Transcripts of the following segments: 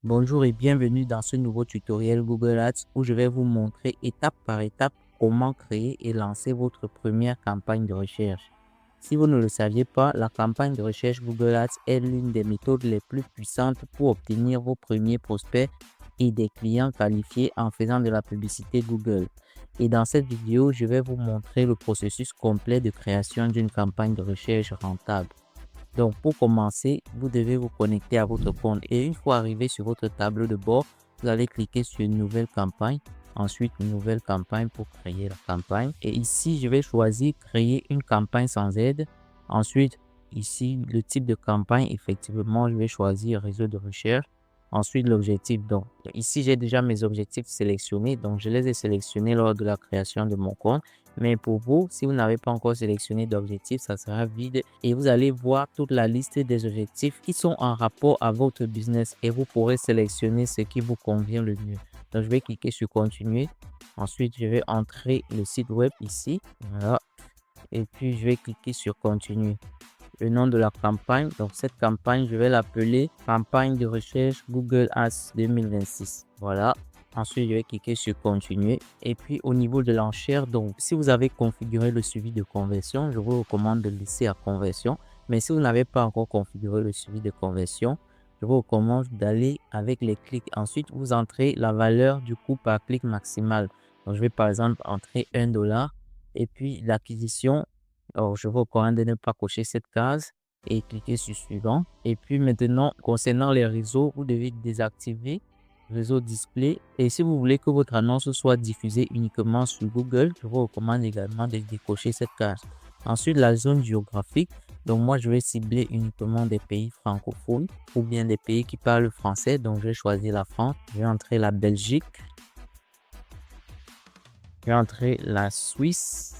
Bonjour et bienvenue dans ce nouveau tutoriel Google Ads où je vais vous montrer étape par étape comment créer et lancer votre première campagne de recherche. Si vous ne le saviez pas, la campagne de recherche Google Ads est l'une des méthodes les plus puissantes pour obtenir vos premiers prospects et des clients qualifiés en faisant de la publicité Google. Et dans cette vidéo, je vais vous montrer le processus complet de création d'une campagne de recherche rentable. Donc, pour commencer, vous devez vous connecter à votre compte et une fois arrivé sur votre tableau de bord, vous allez cliquer sur une nouvelle campagne. Ensuite, une nouvelle campagne pour créer la campagne. Et ici, je vais choisir créer une campagne sans aide. Ensuite, ici, le type de campagne, effectivement, je vais choisir réseau de recherche. Ensuite, l'objectif. Donc, ici, j'ai déjà mes objectifs sélectionnés. Donc, je les ai sélectionnés lors de la création de mon compte. Mais pour vous, si vous n'avez pas encore sélectionné d'objectifs, ça sera vide et vous allez voir toute la liste des objectifs qui sont en rapport à votre business et vous pourrez sélectionner ce qui vous convient le mieux. Donc, je vais cliquer sur continuer. Ensuite, je vais entrer le site web ici. Voilà. Et puis, je vais cliquer sur continuer. Le nom de la campagne. Donc, cette campagne, je vais l'appeler campagne de recherche Google Ads 2026. Voilà. Ensuite, je vais cliquer sur continuer. Et puis, au niveau de l'enchère, donc, si vous avez configuré le suivi de conversion, je vous recommande de laisser à conversion. Mais si vous n'avez pas encore configuré le suivi de conversion, je vous recommande d'aller avec les clics. Ensuite, vous entrez la valeur du coût par clic maximal. Donc, je vais par exemple entrer $1. Et puis, l'acquisition, alors, je vous recommande de ne pas cocher cette case et cliquer sur suivant. Et puis maintenant, concernant les réseaux, vous devez désactiver réseau display. Et si vous voulez que votre annonce soit diffusée uniquement sur Google, je vous recommande également de décocher cette case. Ensuite, la zone géographique. Donc, moi, je vais cibler uniquement des pays francophones ou bien des pays qui parlent français. Donc, je vais choisir la France. Je vais entrer la Belgique. Je vais entrer la Suisse.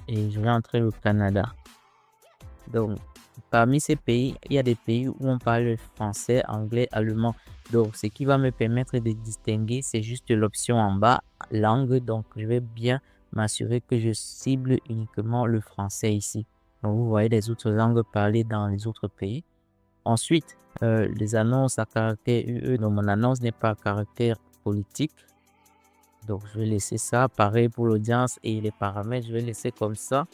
Et je vais entrer le Canada. Donc, parmi ces pays, il y a des pays où on parle français, anglais, allemand. Donc, ce qui va me permettre de distinguer, c'est juste l'option en bas, langue. Donc, je vais bien m'assurer que je cible uniquement le français ici. Donc, vous voyez les autres langues parlées dans les autres pays. Ensuite, les annonces à caractère UE. Donc, mon annonce n'est pas à caractère politique. Donc, je vais laisser ça. Pareil pour l'audience et les paramètres, je vais laisser comme ça.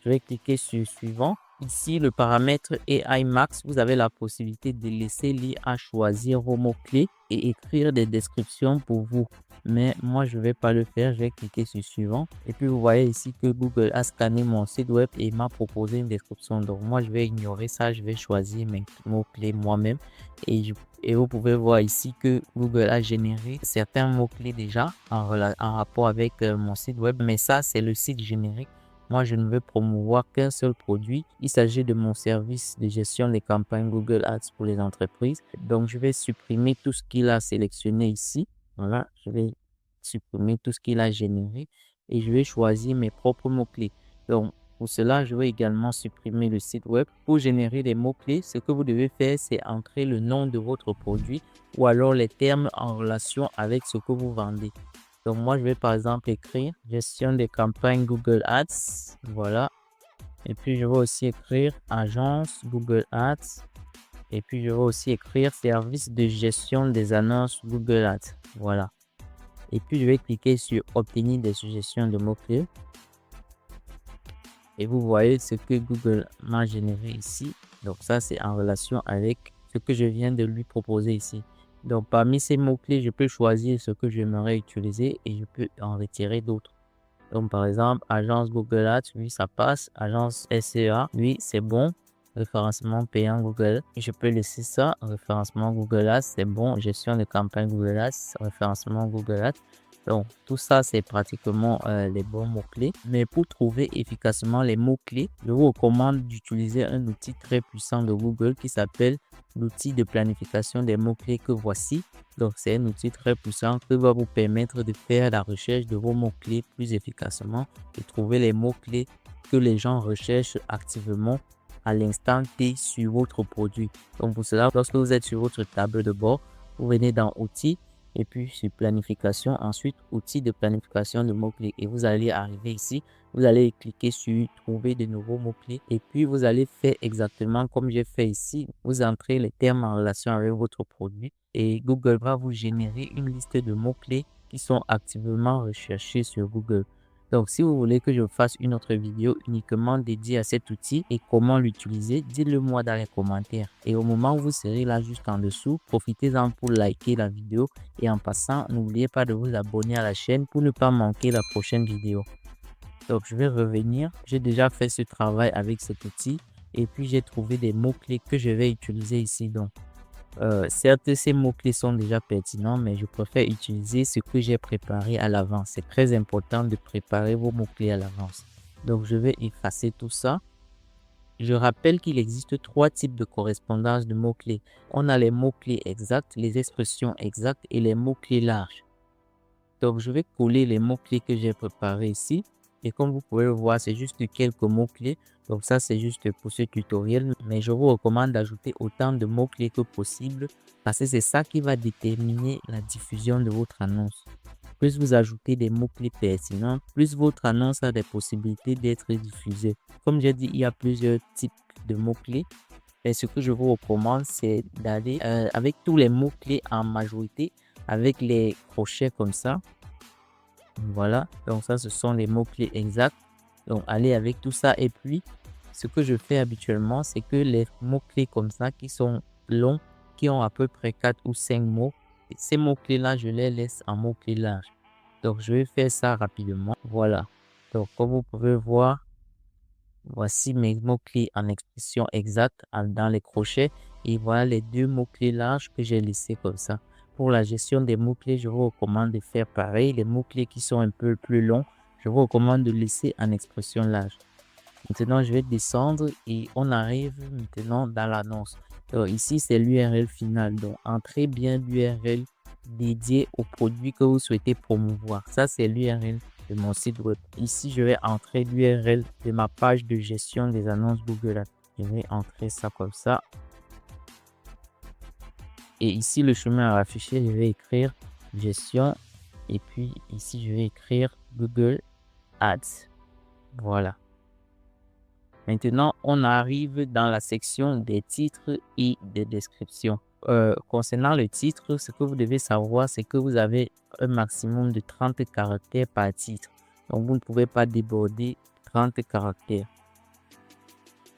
Je vais cliquer sur suivant. Ici, le paramètre AI Max, vous avez la possibilité de laisser l'IA choisir vos mots-clés et écrire des descriptions pour vous. Mais moi, je ne vais pas le faire. Je vais cliquer sur suivant. Et puis, vous voyez ici que Google a scanné mon site web et m'a proposé une description. Donc, moi, je vais ignorer ça. Je vais choisir mes mots-clés moi-même. Et vous pouvez voir ici que Google a généré certains mots-clés déjà en rapport avec mon site web. Mais ça, c'est le site générique. Moi, je ne veux promouvoir qu'un seul produit. Il s'agit de mon service de gestion des campagnes Google Ads pour les entreprises. Donc, je vais supprimer tout ce qu'il a sélectionné ici. Voilà, je vais supprimer tout ce qu'il a généré et je vais choisir mes propres mots-clés. Donc, pour cela, je vais également supprimer le site web. Pour générer des mots-clés, ce que vous devez faire, c'est entrer le nom de votre produit ou alors les termes en relation avec ce que vous vendez. Donc, moi, je vais par exemple écrire gestion des campagnes Google Ads. Voilà. Et puis, je vais aussi écrire agence Google Ads. Et puis, je vais aussi écrire service de gestion des annonces Google Ads. Voilà. Et puis, je vais cliquer sur obtenir des suggestions de mots-clés. Et vous voyez ce que Google m'a généré ici. Donc, ça, c'est en relation avec ce que je viens de lui proposer ici. Donc, parmi ces mots-clés, je peux choisir ce que j'aimerais utiliser et je peux en retirer d'autres. Donc, par exemple, agence Google Ads, oui, ça passe. Agence SEA, oui, c'est bon. Référencement payant Google, je peux laisser ça. Référencement Google Ads, c'est bon. Gestion de campagne Google Ads, référencement Google Ads. Donc, tout ça, c'est pratiquement les bons mots-clés. Mais pour trouver efficacement les mots-clés, je vous recommande d'utiliser un outil très puissant de Google qui s'appelle l'outil de planification des mots-clés que voici. Donc, c'est un outil très puissant qui va vous permettre de faire la recherche de vos mots-clés plus efficacement et trouver les mots-clés que les gens recherchent activement à l'instant T sur votre produit. Donc, pour cela, lorsque vous êtes sur votre table de bord, vous venez dans Outils et puis sur planification, ensuite outils de planification de mots-clés. Et vous allez arriver ici, vous allez cliquer sur trouver de nouveaux mots-clés et puis vous allez faire exactement comme j'ai fait ici. Vous entrez les termes en relation avec votre produit et Google va vous générer une liste de mots-clés qui sont activement recherchés sur Google. Donc, si vous voulez que je fasse une autre vidéo uniquement dédiée à cet outil et comment l'utiliser, dites-le moi dans les commentaires. Et au moment où vous serez là juste en dessous, profitez-en pour liker la vidéo et en passant, n'oubliez pas de vous abonner à la chaîne pour ne pas manquer la prochaine vidéo. Donc, je vais revenir. J'ai déjà fait ce travail avec cet outil et puis j'ai trouvé des mots-clés que je vais utiliser ici. Donc, certes, ces mots-clés sont déjà pertinents, mais je préfère utiliser ce que j'ai préparé à l'avance. C'est très important de préparer vos mots-clés à l'avance. Donc, je vais effacer tout ça. Je rappelle qu'il existe 3 types de correspondance de mots-clés. On a les mots-clés exacts, les expressions exactes et les mots-clés larges. Donc, je vais coller les mots-clés que j'ai préparés ici. Et comme vous pouvez le voir, c'est juste quelques mots-clés. Donc, ça, c'est juste pour ce tutoriel. Mais je vous recommande d'ajouter autant de mots-clés que possible parce que c'est ça qui va déterminer la diffusion de votre annonce. Plus vous ajoutez des mots-clés pertinents, plus votre annonce a des possibilités d'être diffusée. Comme j'ai dit, il y a plusieurs types de mots-clés. Et ce que je vous recommande, c'est d'aller avec tous les mots-clés en majorité, avec les crochets comme ça. Voilà, donc ça, ce sont les mots-clés exacts. Donc, allez avec tout ça. Et puis, ce que je fais habituellement, c'est que les mots-clés comme ça qui sont longs, qui ont à peu près 4 ou 5 mots, ces mots-clés-là, je les laisse en mots-clés larges. Donc, je vais faire ça rapidement. Voilà. Donc, comme vous pouvez voir, voici mes mots-clés en expression exacte dans les crochets. Et voilà les 2 mots-clés larges que j'ai laissés comme ça. Pour la gestion des mots-clés, je vous recommande de faire pareil. Les mots-clés qui sont un peu plus longs, je vous recommande de laisser en expression large. Maintenant, je vais descendre et on arrive maintenant dans l'annonce. Donc, ici, c'est l'URL final. Donc, entrez bien l'URL dédié au produit que vous souhaitez promouvoir. Ça, c'est l'URL de mon site web. Ici, je vais entrer l'URL de ma page de gestion des annonces Google Ads. Je vais entrer ça comme ça. Et ici, le chemin à afficher, je vais écrire gestion. Et puis ici, je vais écrire Google Ads. Voilà. Maintenant, on arrive dans la section des titres et des descriptions. Concernant le titre, ce que vous devez savoir, c'est que vous avez un maximum de 30 caractères par titre. Donc, vous ne pouvez pas déborder 30 caractères.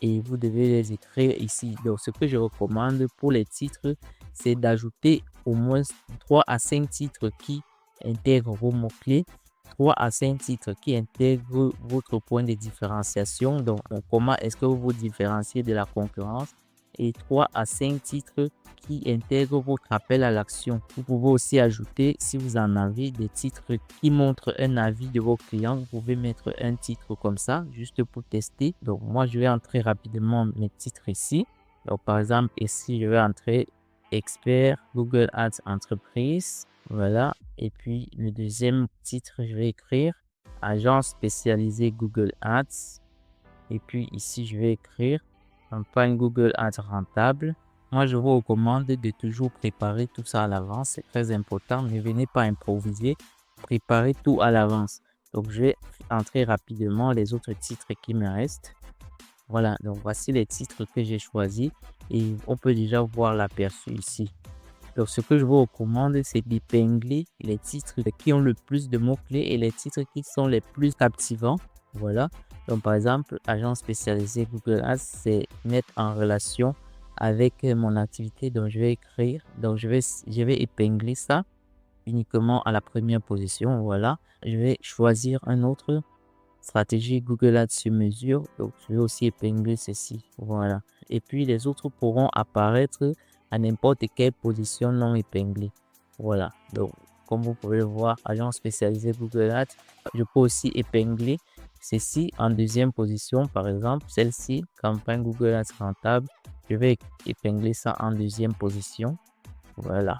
Et vous devez les écrire ici. Donc, ce que je recommande pour les titres, c'est d'ajouter au moins 3 à 5 titres qui intègrent vos mots-clés, 3 à 5 titres qui intègrent votre point de différenciation. Donc, comment est-ce que vous vous différenciez de la concurrence? Et 3 à 5 titres qui intègrent votre appel à l'action. Vous pouvez aussi ajouter, si vous en avez, des titres qui montrent un avis de vos clients. Vous pouvez mettre un titre comme ça, juste pour tester. Donc, moi, je vais entrer rapidement mes titres ici. Donc, par exemple, ici, je vais entrer expert Google Ads entreprise. Voilà. Et puis, le deuxième titre, je vais écrire agence spécialisée Google Ads. Et puis, ici, je vais écrire campagne Google Ads rentable. Moi, je vous recommande de toujours préparer tout ça à l'avance. C'est très important. Ne venez pas improviser. Préparez tout à l'avance. Donc, je vais entrer rapidement les autres titres qui me restent. Voilà. Donc, voici les titres que j'ai choisis. Et on peut déjà voir l'aperçu ici. Donc, ce que je vous recommande, c'est d'épingler les titres qui ont le plus de mots-clés et les titres qui sont les plus captivants. Voilà. Donc, par exemple, agence spécialisée Google Ads, c'est mettre en relation avec mon activité. Donc, je vais écrire. Donc, je vais épingler ça uniquement à la première position. Voilà. Je vais choisir un autre stratégie Google Ads sur mesure. Donc, je vais aussi épingler ceci. Voilà. Et puis, les autres pourront apparaître à n'importe quelle position non épinglée. Voilà. Donc, comme vous pouvez le voir, agence spécialisée Google Ads, je peux aussi épingler ceci en deuxième position. Par exemple, celle-ci, campagne Google Ads rentable. Je vais épingler ça en deuxième position. Voilà.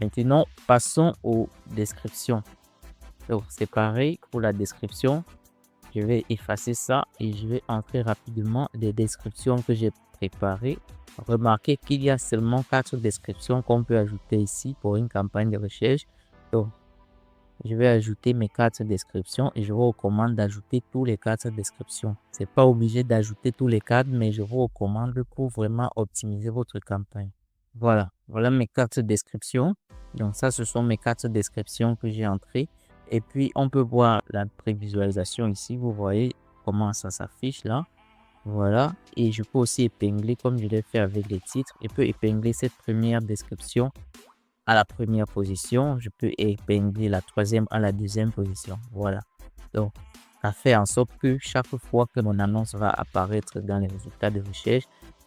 Maintenant, passons aux descriptions. Donc, c'est pareil pour la description. Je vais effacer ça et je vais entrer rapidement les descriptions que j'ai préparées. Remarquez qu'il y a seulement 4 descriptions qu'on peut ajouter ici pour une campagne de recherche. Donc, je vais ajouter mes 4 descriptions et je vous recommande d'ajouter tous les 4 descriptions. C'est pas obligé d'ajouter tous les 4, mais je vous recommande pour vraiment optimiser votre campagne. Voilà mes 4 descriptions. Donc ça, ce sont mes 4 descriptions que j'ai entrées. Et puis, on peut voir la prévisualisation ici. Vous voyez comment ça s'affiche là. Voilà. Et je peux aussi épingler comme je l'ai fait avec les titres. Je peux épingler cette première description à la première position. Je peux épingler la troisième à la deuxième position. Voilà. Donc, ça fait en sorte que chaque fois que mon annonce va apparaître dans les résultats de recherche,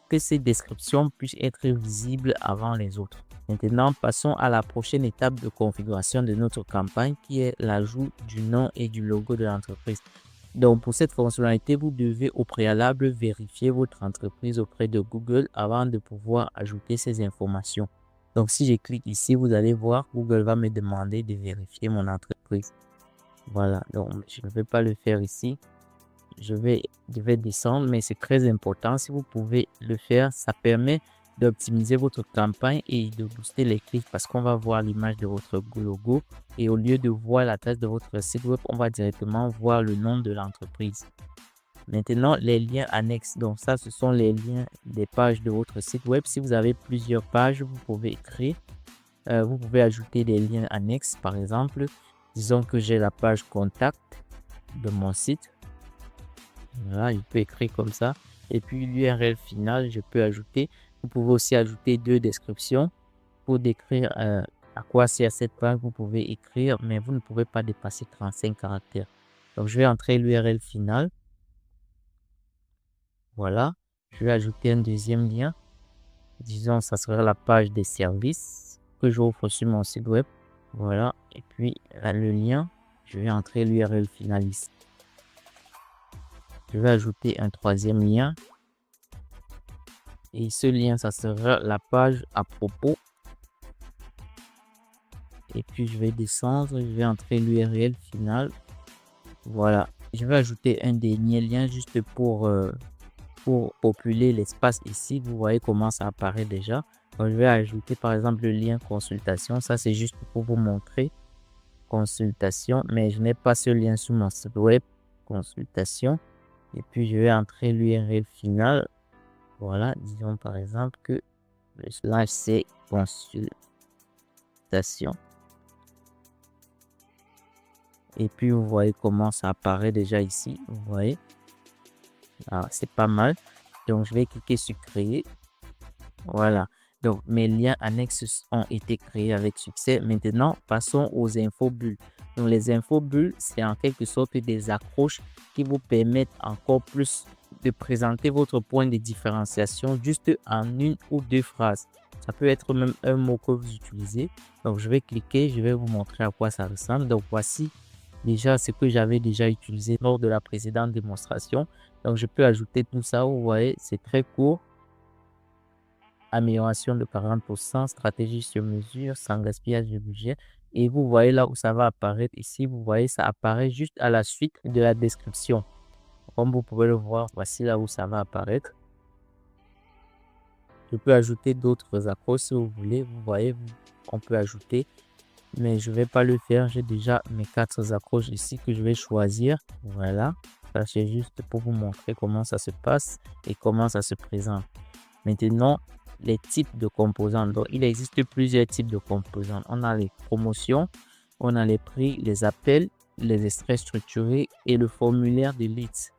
que ces descriptions puissent être visibles avant les autres. Maintenant, passons à la prochaine étape de configuration de notre campagne qui est l'ajout du nom et du logo de l'entreprise. Donc, pour cette fonctionnalité, vous devez au préalable vérifier votre entreprise auprès de Google avant de pouvoir ajouter ces informations. Donc, si je clique ici, vous allez voir, Google va me demander de vérifier mon entreprise. Voilà, donc je ne vais pas le faire ici. Je vais descendre, mais c'est très important. Si vous pouvez le faire, ça permet d'optimiser votre campagne et de booster les clics parce qu'on va voir l'image de votre logo et au lieu de voir la taille de votre site web, on va directement voir le nom de l'entreprise. Maintenant, les liens annexes. Donc ça, ce sont les liens des pages de votre site web. Si vous avez plusieurs pages, vous pouvez écrire. Vous pouvez ajouter des liens annexes. Par exemple, disons que j'ai la page contact de mon site. Voilà, je peux écrire comme ça. Et puis l'URL finale, je peux ajouter. Vous pouvez aussi ajouter 2 descriptions pour décrire à quoi sert cette page. Vous pouvez écrire, mais vous ne pouvez pas dépasser 35 caractères. Donc, je vais entrer l'URL finale. Voilà. Je vais ajouter un deuxième lien. Disons, ça sera la page des services que j'offre sur mon site web. Voilà. Et puis, là, le lien, je vais entrer l'URL finale ici. Je vais ajouter un troisième lien. Et ce lien, ça sera la page à propos. Et puis, je vais descendre. Je vais entrer l'URL finale. Voilà. Je vais ajouter un dernier lien juste pour populer l'espace ici. Vous voyez comment ça apparaît déjà. Donc, je vais ajouter par exemple le lien consultation. Ça, c'est juste pour vous montrer consultation. Mais je n'ai pas ce lien sur mon site web. Consultation. Et puis, je vais entrer l'URL finale. Voilà, disons par exemple que le slash c'est consultation. Et puis, vous voyez comment ça apparaît déjà ici. Vous voyez. Alors, c'est pas mal. Donc, je vais cliquer sur créer. Voilà. Donc, mes liens annexes ont été créés avec succès. Maintenant, passons aux infobulles. Donc, les infobulles, c'est en quelque sorte des accroches qui vous permettent encore plus de présenter votre point de différenciation juste en une ou deux phrases. Ça peut être même un mot que vous utilisez. Donc, je vais cliquer, je vais vous montrer à quoi ça ressemble. Donc, voici déjà ce que j'avais déjà utilisé lors de la précédente démonstration. Donc, je peux ajouter tout ça. Vous voyez, c'est très court. Amélioration de 40%, stratégie sur mesure, sans gaspillage de budget. Et vous voyez là où ça va apparaître ici. Vous voyez, ça apparaît juste à la suite de la description. Comme vous pouvez le voir, voici là où ça va apparaître. Je peux ajouter d'autres accroches si vous voulez. Vous voyez, on peut ajouter. Mais je ne vais pas le faire. J'ai déjà mes 4 accroches ici que je vais choisir. Voilà. Ça, c'est juste pour vous montrer comment ça se passe et comment ça se présente. Maintenant, les types de composants. Donc, il existe plusieurs types de composants. On a les promotions, on a les prix, les appels, les extraits structurés et le formulaire de leads.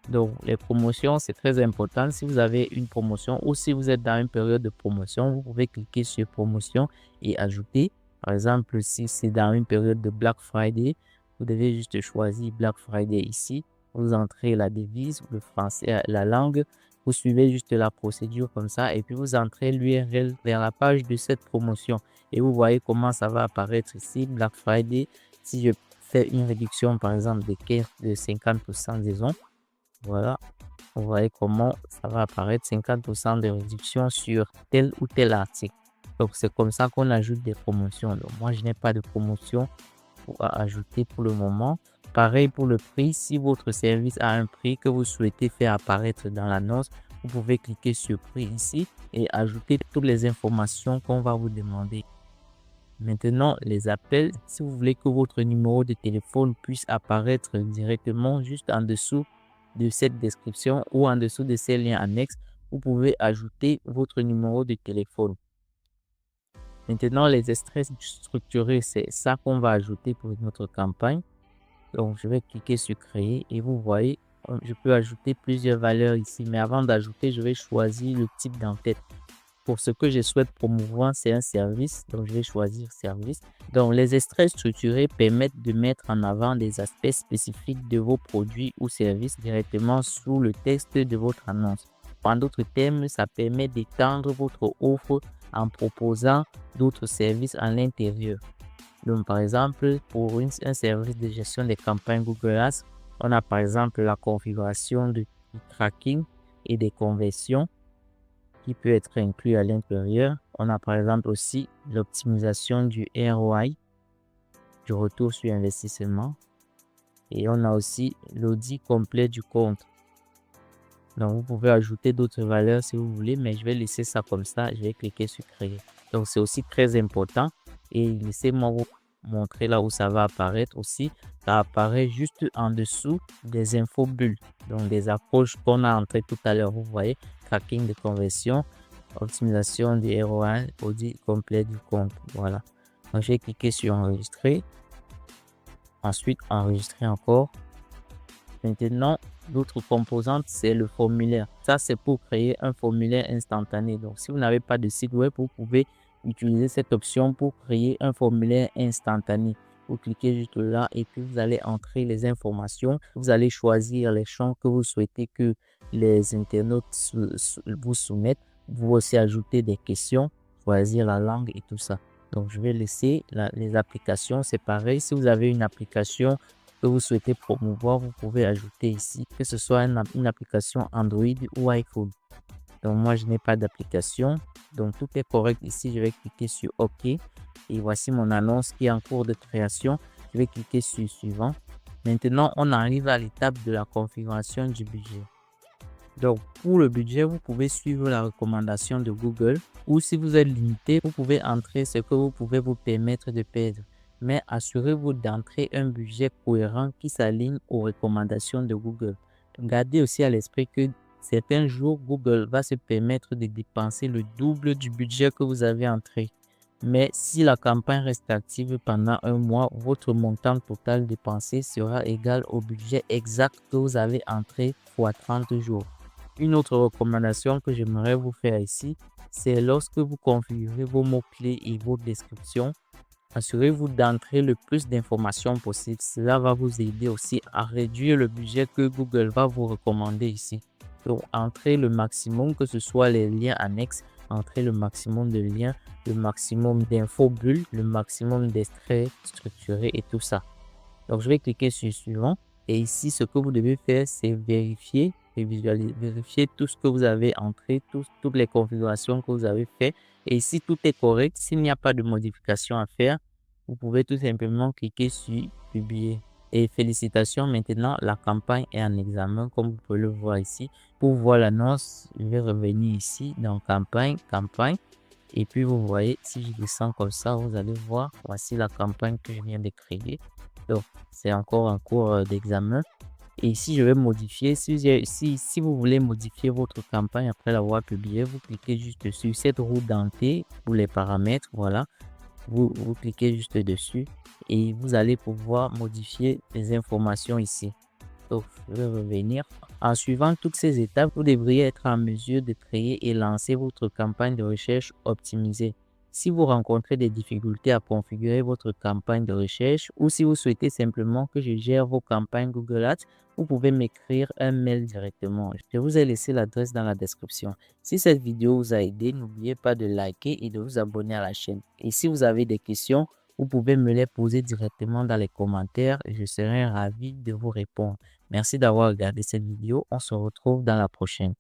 Donc, les promotions, c'est très important. Si vous avez une promotion ou si vous êtes dans une période de promotion, vous pouvez cliquer sur promotion et ajouter. Par exemple, si c'est dans une période de Black Friday, vous devez juste choisir Black Friday ici. Vous entrez la devise, le français, la langue. Vous suivez juste la procédure comme ça et puis vous entrez l'URL vers la page de cette promotion. Et vous voyez comment ça va apparaître ici, Black Friday. Si je fais une réduction, par exemple, de 50%, disons. Voilà, vous voyez comment ça va apparaître 50% de réduction sur tel ou tel article. Donc, c'est comme ça qu'on ajoute des promotions. Donc, moi, je n'ai pas de promotion à ajouter pour le moment. Pareil pour le prix. Si votre service a un prix que vous souhaitez faire apparaître dans l'annonce, Vous pouvez cliquer sur prix ici et ajouter toutes les informations qu'on va vous demander. Maintenant, les appels, si vous voulez que votre numéro de téléphone puisse apparaître directement juste en dessous de cette description ou en dessous de ces liens annexes, vous pouvez ajouter votre numéro de téléphone. Maintenant, les extraits structurés, c'est ça qu'on va ajouter pour notre campagne. Donc, je vais cliquer sur créer et vous voyez, je peux ajouter plusieurs valeurs ici. Mais avant d'ajouter, je vais choisir le type d'entête. Pour ce que je souhaite promouvoir, c'est un service. Donc, je vais choisir service. Donc, les extraits structurés permettent de mettre en avant des aspects spécifiques de vos produits ou services directement sous le texte de votre annonce. En d'autres termes, ça permet d'étendre votre offre en proposant d'autres services à l'intérieur. Donc, par exemple, pour un service de gestion des campagnes Google Ads, on a par exemple la configuration du tracking et des conversions qui peut être inclus à l'intérieur. On a par exemple aussi l'optimisation du ROI, du retour sur investissement. Et on a aussi l'audit complet du compte. Donc, vous pouvez ajouter d'autres valeurs si vous voulez, mais je vais laisser ça comme ça. Je vais cliquer sur créer. Donc, c'est aussi très important. Et laissez-moi vous montrer là où ça va apparaître aussi. Ça apparaît juste en dessous des infos bulles. Donc, des approches qu'on a entrées tout à l'heure. Vous voyez, tracking de conversion, optimisation du ROI, audit complet du compte. Voilà. Donc, je vais cliquer sur enregistrer. Ensuite, enregistrer encore. Maintenant, l'autre composante, c'est le formulaire. Ça, c'est pour créer un formulaire instantané. Donc, si vous n'avez pas de site web, vous pouvez utiliser cette option pour créer un formulaire instantané. Vous cliquez juste là et puis vous allez entrer les informations. Vous allez choisir les champs que vous souhaitez que les internautes vous soumettent. Vous aussi ajouter des questions, choisir la langue et tout ça. Donc, je vais laisser les applications. C'est pareil. Si vous avez une application que vous souhaitez promouvoir, vous pouvez ajouter ici, que ce soit une application Android ou iPhone. Donc, moi, je n'ai pas d'application. Donc, tout est correct ici. Je vais cliquer sur OK. Et voici mon annonce qui est en cours de création. Je vais cliquer sur suivant. Maintenant, on arrive à l'étape de la configuration du budget. Donc, pour le budget, vous pouvez suivre la recommandation de Google ou si vous êtes limité, vous pouvez entrer ce que vous pouvez vous permettre de perdre. Mais assurez-vous d'entrer un budget cohérent qui s'aligne aux recommandations de Google. Gardez aussi à l'esprit que certains jours, Google va se permettre de dépenser le double du budget que vous avez entré. Mais si la campagne reste active pendant un mois, votre montant total dépensé sera égal au budget exact que vous avez entré fois 30 jours. Une autre recommandation que j'aimerais vous faire ici, c'est lorsque vous configurez vos mots-clés et vos descriptions, assurez-vous d'entrer le plus d'informations possible. Cela va vous aider aussi à réduire le budget que Google va vous recommander ici. Donc, entrez le maximum, que ce soit les liens annexes, entrez le maximum de liens, le maximum d'infos bulles, le maximum d'extraits structurés et tout ça. Donc, je vais cliquer sur suivant. Et ici, ce que vous devez faire, c'est vérifier et vérifier tout ce que vous avez entré, toutes les configurations que vous avez fait. Et si tout est correct, s'il n'y a pas de modification à faire, vous pouvez tout simplement cliquer sur publier. Et félicitations, maintenant, la campagne est en examen, comme vous pouvez le voir ici. Pour voir l'annonce, je vais revenir ici dans campagne. Et puis, vous voyez, si je descends comme ça, vous allez voir, voici la campagne que je viens de créer. Donc, c'est encore en cours d'examen. Et ici, je vais modifier. Si vous voulez modifier votre campagne après l'avoir publiée, vous cliquez juste sur cette roue dentée pour les paramètres. Voilà. Vous cliquez juste dessus et vous allez pouvoir modifier les informations ici. Donc, je vais revenir. En suivant toutes ces étapes, vous devriez être en mesure de créer et lancer votre campagne de recherche optimisée. Si vous rencontrez des difficultés à configurer votre campagne de recherche ou si vous souhaitez simplement que je gère vos campagnes Google Ads, vous pouvez m'écrire un mail directement. Je vous ai laissé l'adresse dans la description. Si cette vidéo vous a aidé, n'oubliez pas de liker et de vous abonner à la chaîne. Et si vous avez des questions, vous pouvez me les poser directement dans les commentaires et je serai ravi de vous répondre. Merci d'avoir regardé cette vidéo. On se retrouve dans la prochaine.